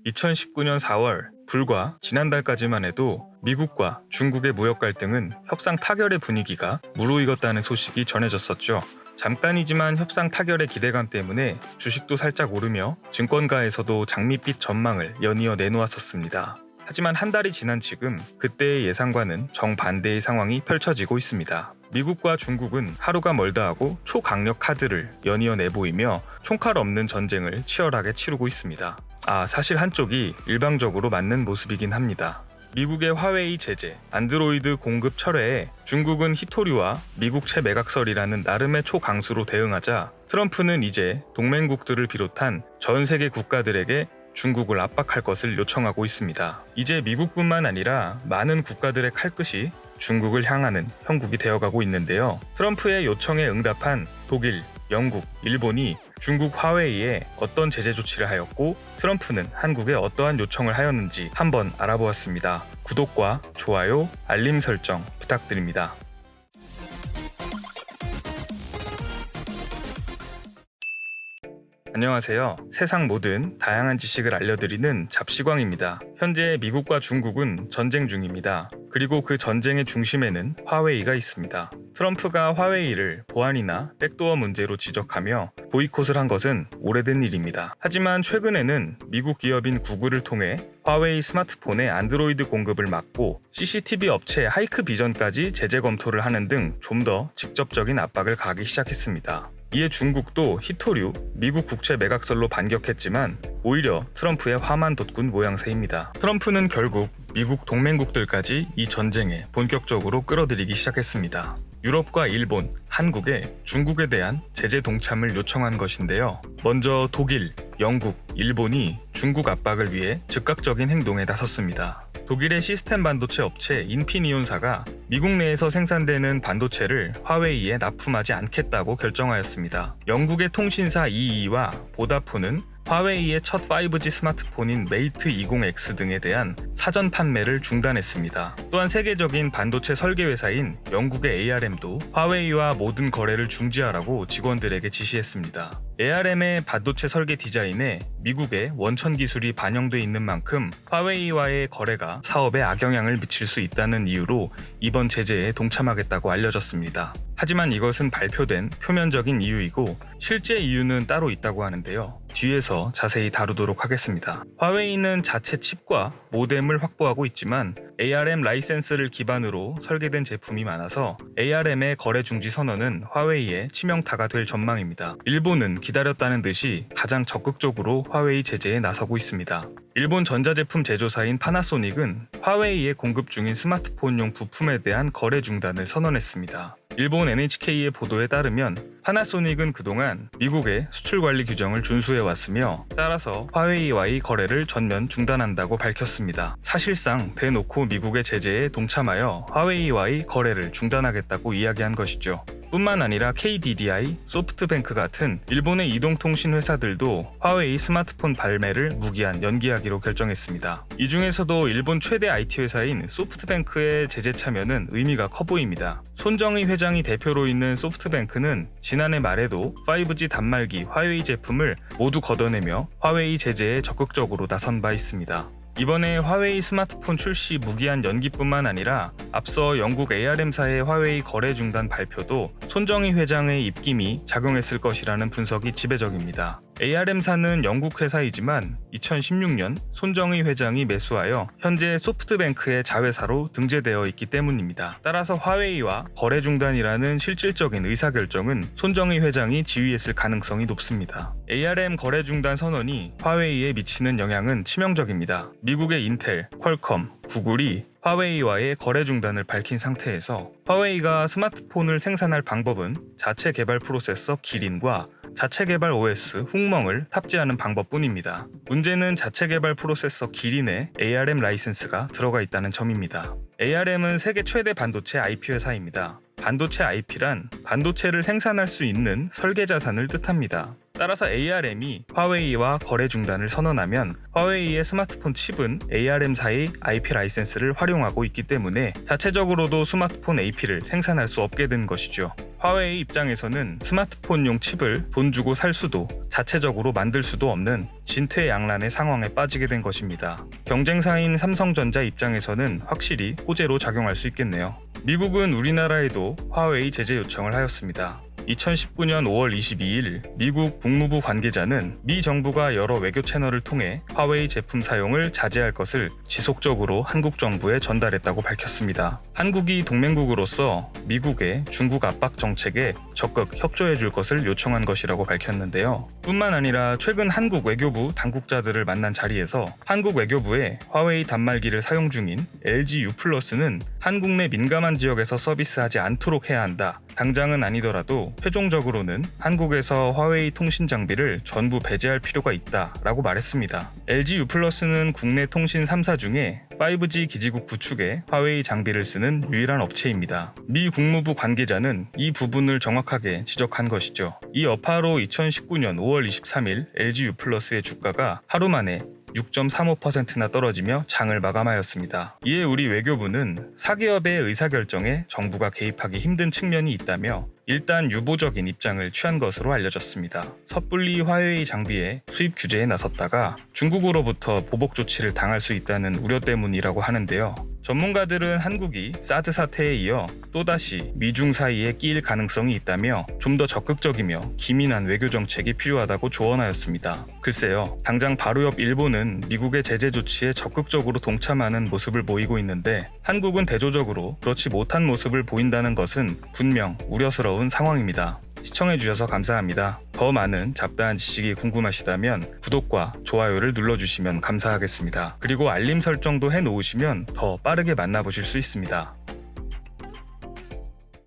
2019년 4월, 불과 지난달까지만 해도 미국과 중국의 무역 갈등은 협상 타결의 분위기가 무르익었다는 소식이 전해졌었죠. 잠깐이지만 협상 타결의 기대감 때문에 주식도 살짝 오르며 증권가에서도 장밋빛 전망을 연이어 내놓았었습니다. 하지만 한 달이 지난 지금 그때의 예상과는 정반대의 상황이 펼쳐지고 있습니다. 미국과 중국은 하루가 멀다 하고 초강력 카드를 연이어 내보이며 총칼 없는 전쟁을 치열하게 치르고 있습니다. 사실 한쪽이 일방적으로 맞는 모습이긴 합니다. 미국의 화웨이 제재, 안드로이드 공급 철회에 중국은 히토류와 미국채 매각설이라는 나름의 초강수로 대응하자 트럼프는 이제 동맹국들을 비롯한 전 세계 국가들에게 중국을 압박할 것을 요청하고 있습니다. 이제 미국뿐만 아니라 많은 국가들의 칼끝이 중국을 향하는 형국이 되어가고 있는데요. 트럼프의 요청에 응답한 독일, 영국, 일본이 중국 화웨이에 어떤 제재 조치를 하였고 트럼프는 한국에 어떠한 요청을 하였는지 한번 알아보았습니다. 구독과 좋아요, 알림 설정 부탁드립니다. 안녕하세요. 세상 모든 다양한 지식을 알려드리는 잡시광입니다. 현재 미국과 중국은 전쟁 중입니다. 그리고 그 전쟁의 중심에는 화웨이가 있습니다. 트럼프가 화웨이를 보안이나 백도어 문제로 지적하며 보이콧을 한 것은 오래된 일입니다. 하지만 최근에는 미국 기업인 구글을 통해 화웨이 스마트폰의 안드로이드 공급을 막고 CCTV 업체 하이크비전까지 제재 검토를 하는 등 좀 더 직접적인 압박을 가하기 시작했습니다. 이에 중국도 히토류, 미국 국채 매각설로 반격했지만 오히려 트럼프의 화만 돋군 모양새입니다. 트럼프는 결국 미국 동맹국들까지 이 전쟁에 본격적으로 끌어들이기 시작했습니다. 유럽과 일본, 한국에 중국에 대한 제재 동참을 요청한 것인데요. 먼저 독일, 영국, 일본이 중국 압박을 위해 즉각적인 행동에 나섰습니다. 독일의 시스템 반도체 업체 인피니온사가 미국 내에서 생산되는 반도체를 화웨이에 납품하지 않겠다고 결정하였습니다. 영국의 통신사 EE와 보다폰은 화웨이의 첫 5G 스마트폰인 메이트 20X 등에 대한 사전 판매를 중단했습니다. 또한 세계적인 반도체 설계 회사인 영국의 ARM도 화웨이와 모든 거래를 중지하라고 직원들에게 지시했습니다. ARM의 반도체 설계 디자인에 미국의 원천 기술이 반영돼 있는 만큼 화웨이와의 거래가 사업에 악영향을 미칠 수 있다는 이유로 이번 제재에 동참하겠다고 알려졌습니다. 하지만 이것은 발표된 표면적인 이유이고 실제 이유는 따로 있다고 하는데요. 뒤에서 자세히 다루도록 하겠습니다. 화웨이는 자체 칩과 모뎀을 확보하고 있지만 ARM 라이센스를 기반으로 설계된 제품이 많아서 ARM의 거래 중지 선언은 화웨이의 치명타가 될 전망입니다. 일본은 기다렸다는 듯이 가장 적극적으로 화웨이 제재에 나서고 있습니다. 일본 전자제품 제조사인 파나소닉은 화웨이에 공급 중인 스마트폰용 부품에 대한 거래 중단을 선언했습니다. 일본 NHK의 보도에 따르면 파나소닉은 그동안 미국의 수출 관리 규정을 준수해 왔으며 따라서 화웨이와의 거래를 전면 중단한다고 밝혔습니다. 사실상 대놓고 미국의 제재에 동참하여 화웨이와의 거래를 중단하겠다고 이야기한 것이죠. 뿐만 아니라 KDDI, 소프트뱅크 같은 일본의 이동통신 회사들도 화웨이 스마트폰 발매를 무기한 연기하기로 결정했습니다. 이 중에서도 일본 최대 IT 회사인 소프트뱅크의 제재 참여는 의미가 커 보입니다. 손정희 회장이 대표로 있는 소프트뱅크는 지난해 말에도 5G 단말기 화웨이 제품을 모두 걷어내며 화웨이 제재에 적극적으로 나선 바 있습니다. 이번에 화웨이 스마트폰 출시 무기한 연기뿐만 아니라 앞서 영국 ARM사의 화웨이 거래 중단 발표도 손정희 회장의 입김이 작용했을 것이라는 분석이 지배적입니다. ARM사는 영국 회사이지만 2016년 손정희 회장이 매수하여 현재 소프트뱅크의 자회사로 등재되어 있기 때문입니다. 따라서 화웨이와 거래 중단이라는 실질적인 의사결정은 손정희 회장이 지휘했을 가능성이 높습니다. ARM 거래 중단 선언이 화웨이에 미치는 영향은 치명적입니다. 미국의 인텔, 퀄컴, 구글이 화웨이와의 거래 중단을 밝힌 상태에서 화웨이가 스마트폰을 생산할 방법은 자체 개발 프로세서 기린과 자체 개발 OS 훅멍을 탑재하는 방법뿐입니다. 문제는 자체 개발 프로세서 기린에 ARM 라이센스가 들어가 있다는 점입니다. ARM은 세계 최대 반도체 IP 회사입니다. 반도체 IP란 반도체를 생산할 수 있는 설계 자산을 뜻합니다. 따라서 ARM이 화웨이와 거래 중단을 선언하면 화웨이의 스마트폰 칩은 ARM사의 IP 라이센스를 활용하고 있기 때문에 자체적으로도 스마트폰 AP를 생산할 수 없게 된 것이죠. 화웨이 입장에서는 스마트폰용 칩을 돈 주고 살 수도 자체적으로 만들 수도 없는 진퇴양난의 상황에 빠지게 된 것입니다. 경쟁사인 삼성전자 입장에서는 확실히 호재로 작용할 수 있겠네요. 미국은 우리나라에도 화웨이 제재 요청을 하였습니다. 2019년 5월 22일 미국 국무부 관계자는 미 정부가 여러 외교 채널을 통해 화웨이 제품 사용을 자제할 것을 지속적으로 한국 정부에 전달했다고 밝혔습니다. 한국이 동맹국으로서 미국의 중국 압박 정책에 적극 협조해 줄 것을 요청한 것이라고 밝혔는데요. 뿐만 아니라 최근 한국 외교부 당국자들을 만난 자리에서 한국 외교부에 화웨이 단말기를 사용 중인 LG U+는 한국 내 민감한 지역에서 서비스하지 않도록 해야 한다. 당장은 아니더라도 최종적으로는 한국에서 화웨이 통신 장비를 전부 배제할 필요가 있다라고 말했습니다. LG U+는 국내 통신 3사 중에 5G 기지국 구축에 화웨이 장비를 쓰는 유일한 업체입니다. 미 국무부 관계자는 이 부분을 정확하게 지적한 것이죠. 이 여파로 2019년 5월 23일 LG U+의 주가가 하루 만에 6.35%나 떨어지며 장을 마감하였습니다. 이에 우리 외교부는 사기업의 의사결정에 정부가 개입하기 힘든 측면이 있다며 일단 유보적인 입장을 취한 것으로 알려졌습니다. 섣불리 화웨이 장비의 수입 규제에 나섰다가 중국으로부터 보복 조치를 당할 수 있다는 우려 때문이라고 하는데요. 전문가들은 한국이 사드 사태에 이어 또다시 미중 사이에 끼일 가능성이 있다며 좀 더 적극적이며 기민한 외교 정책이 필요하다고 조언하였습니다. 글쎄요, 당장 바로 옆 일본은 미국의 제재 조치에 적극적으로 동참하는 모습을 보이고 있는데 한국은 대조적으로 그렇지 못한 모습을 보인다는 것은 분명 우려스러운 상황입니다. 시청해주셔서 감사합니다. 더 많은 잡다한 지식이 궁금하시다면 구독과 좋아요를 눌러주시면 감사하겠습니다. 그리고 알림 설정도 해놓으시면 더 빠르게 만나보실 수 있습니다.